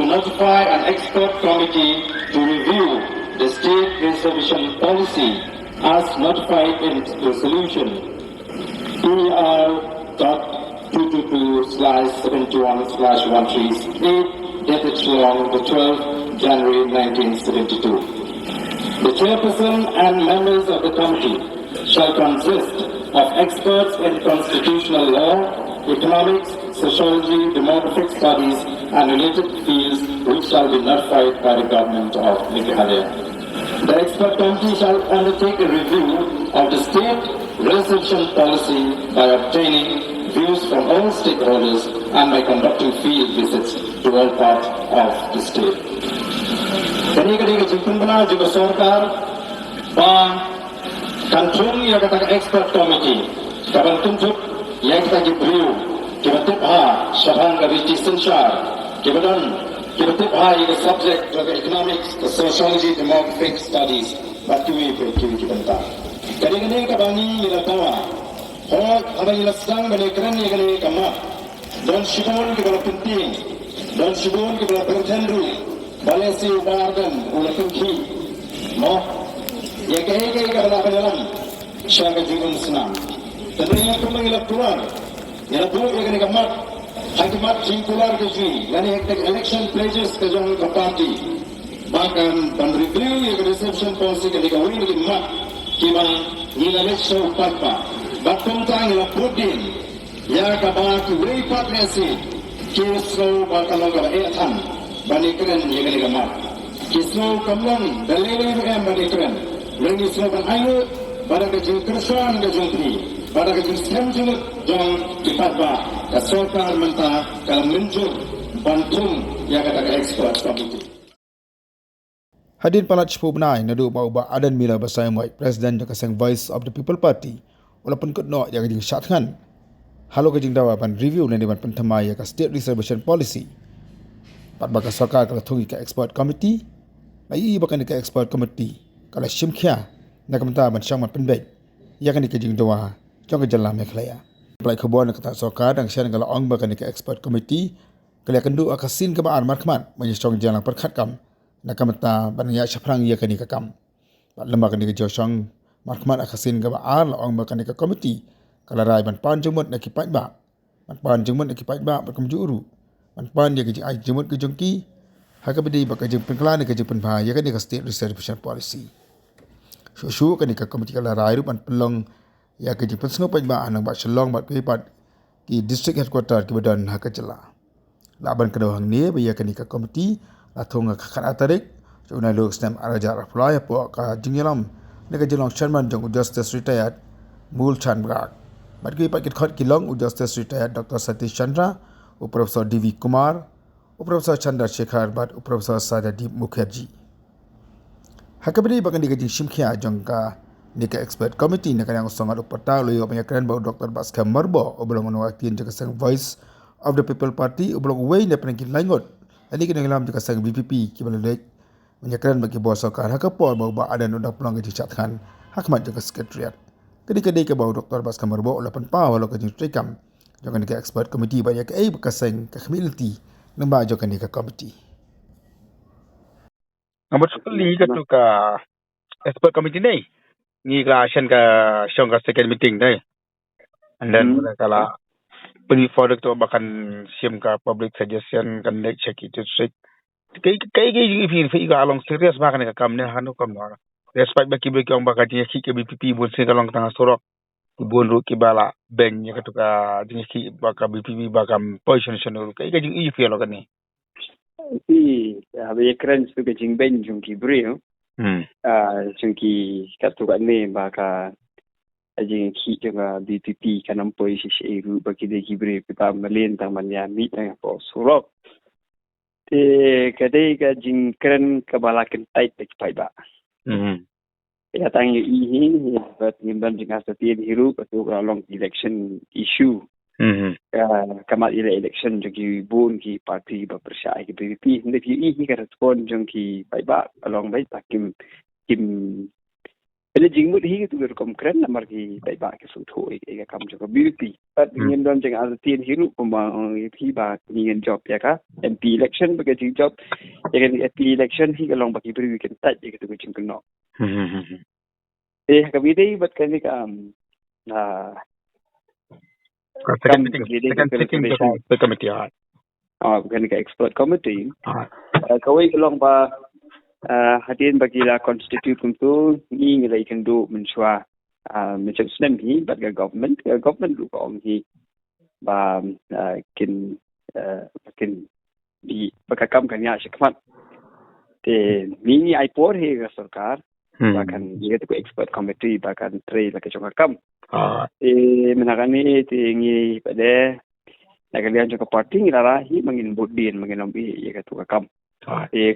notify an expert committee to review the state reservation policy as notified in resolution ER.222/71/138 dated Shillong the 12th January 1972. The chairperson and members of the committee shall consist of experts in constitutional law, economics, sociology, demographic studies, and related fields which shall be notified by the government of Meghalaya. The expert committee shall undertake a review of the state reservation policy by obtaining views from all stakeholders and by conducting field visits to all parts of the state. Kini-kini kesimpulan juga sorkar bang kantung yang kata expert committee kapan tunjuk yang kita beliau kita tepah syabang kabiti sensar kemudian kita tepah ini subject of economics, sociology, demographic studies batu ini kita tak. Kini-kini kabani kita tahu ada yang sedang berkeren yang kamat dan sibun kita penting dan sibun kita bertendu balesi ubardan ulah tinggi mo ya kaya kada dalam syaga jigun senam tadinya kumang electoral ya dulu ya kini kamat hakimat jingkular ke ji yani election pledges ke jong ke party bahkan dan review ya reception policy ke dikawin ke mat kiba nila leso patpa bakong tang la pudin ya kabah ki way partnership kiso bakalong ka etan banikren yegani gamar kisno kamlong dalilin em banikren lengi slogan ayo pada kejing kersan kejing tri pada kejing semjung jong dipatba ka sorkar menta kalam menjur bantung ya kata expert committee. Hadin palat sepuh benai nadu bau adan mila basai mai presiden jaka sang Voice of the People Party walaupun kutno yang kejing syatkan halo kejing dawa ban review nani ban pentamai ya ka state reservation policy pat baka sarkar kala thungi ka expert committee mai bakan ka expert committee kala shimkhya na kamta ban syang mat penbek ya kan kejing dawa jong jalla Meghalaya plai khobon kata sarkar dang syan kala ong bakan ka expert committee kala kendu akasin ka baan markman menyong jalang perkhat kam na kamta ban ya syafrang ya kan ka kam pat lemba kan ka josong markman akasin ka baan ong bakan ka committee kala rai ban pan jumut na kipat ba ban pan jumut na kipat ba ban kamjuru pan dia kejing ai jemut ke jongki hakabedi bak kejing penklan ke jeng penbah ya kan dia state reservation policy so kan dia komiti kala rai pan pelong ya kejing pensengau pa anang ba Shillong ba kepat ki district headquarter ki badan hakajela laban kedawang ni ba ya kan dia komiti la thong khakat atarik jona lok stem araja reply po ka jingyalam ne ka jelong chairman jong justice retired mul chan brak ba kepat ki khot kilong justice retired Dr. Satish Chandra Profesor D.V. Kumar, Profesor Chandra Shekhar Bhat, Profesor Sajadeep Mukherjee. Hakabedi bakan dikajing shimkhya jongka nika expert committee nak yang usang aduk pata loyo panyakran bau Dr. Bhaskar Marbo oblong menwakilin jaka sang Voice of the People Party oblong way na penangkin langot. Ani kena ngelam jaka sang VPP kibalek panyakran bagi bos sarkar hakapor bau ba adan undang pulang ke chatkan hakmat jaka sekretariat. Kedi-kedi ke bau Dr. Bhaskar Marbo olapan pa walau kajing trekam jangan ke expert committee banyak berkasang ke community nambah jangan ke committee. Ambat sekali katu ka expert committee ni ni ka action ka syong ka second meeting ni and then kala peni forward to bakan sim ka public suggestion kan nek check it check kai fi ka along serious bakan ka kam ne hanu kam no respect baki baki ang bakan ni ki ke BPP bon se kalong tang sorok bon ru ki bala ben nya katu ka jenis ki baka BPP bakam position sional kai ka jing i feel kan ni abi keren su ke jing ben jung ki brio jung ki katu ka ne baka jing ki janga BPP kanam position e ru baki de ki brio kita malen tang man ya mi tang po surok kadai ka jing keren ka bala kan tight pai ba ya tang ini but nimban jika setiap hiru atau long election issue kamat election jadi bun ki parti berpercaya ki PPP hendak ini kan respon jengki baik along baik takim kim Ele jingmut hi tu kom keren namar ki bai ba ke su thoi e kam jo beauty but ngin don jeng as tin hiru puma hi ba ngin job ya ka MP election ba ke jing job ya kan MP election hi along ba ki bri weekend ta je ke tu jing no ka bi dei bat kan ni ka second committee kan ni ka expert committee ka wei along ba hadin bagila constitute kuntu ni ngai kan do menshwa macam senam hi but government lu ko hi ba kin di bakakam kan ya shikmat te ni ai por he ga sarkar bahkan dia tu expert committee bahkan tre la ke kam menagani te ngi pada nagalian juga party ngara hi mangin bodin mangin ambi ya ka kam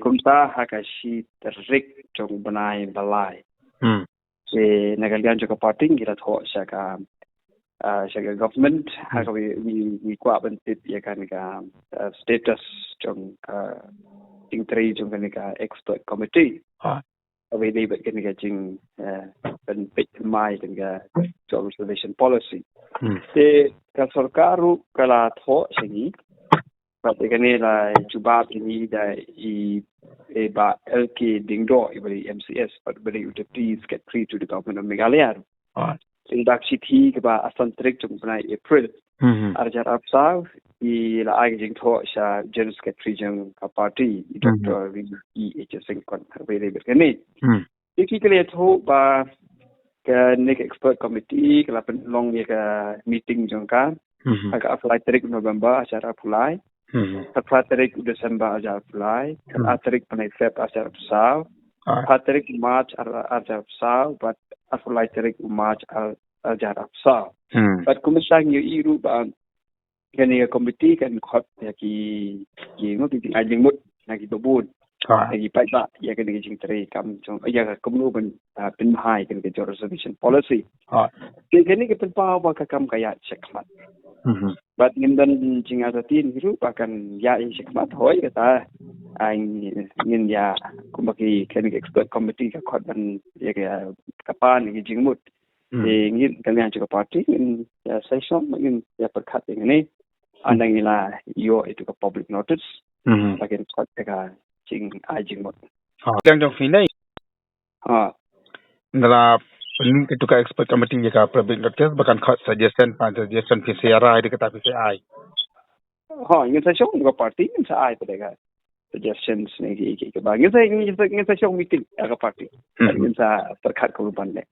kumsa hakashi terik jong banai balai nagalian juga party kita tho shaka government haka we kwa bentit ya kan ka status jong ingtri jong kan ka expert committee we dei bet kan ka jing ben pit mai kan ka job reservation policy ka sarkaru kala tho sini Pati kani la jubab ini da ba LK Dingdo ibari MCS but beri please get free to the government of Meghalaya. Indaksi thi ke ba asan trik jung banai April. Arjar absaw I la ag jing tho sha general secretary jung ka party Dr. E.H. Singh kon beri berkani. Iki kali tho ba ke nek expert committee kala pen long ye ka meeting jung ka aga apply tarik November acara apply tarik Desember ajar apply tarik panai Feb ajar saw tarik March ajar saw but apply tarik March ajar saw but kumisang yu iru ba kani committee kan khot ya ki ngo ki ajing mut na ki babun lagi pai ba ya kan jing tre kam chong ya ka kumnu ban pin hai kan ke reservation policy kani ke pen pa ba ka kam kaya checkmat but ngindan jing ada tin hiru bahkan ya checkmat hoi kata ngin ya kumbaki kan expert committee ka khot ban ya ka kapan ni jing mut ngin kan yang juga party ngin ya session ngin ya perkat ini andang ila yo itu ke public notice bagian khot ka jing mut yang jong finai ndala itu ka expert committee ka public notice bahkan khot suggestion PCRI di kata PCI ngin session juga party ngin sa ai pada suggestions ni ke bagi saya ngin session meeting ka party ngin sa perkat ko ban le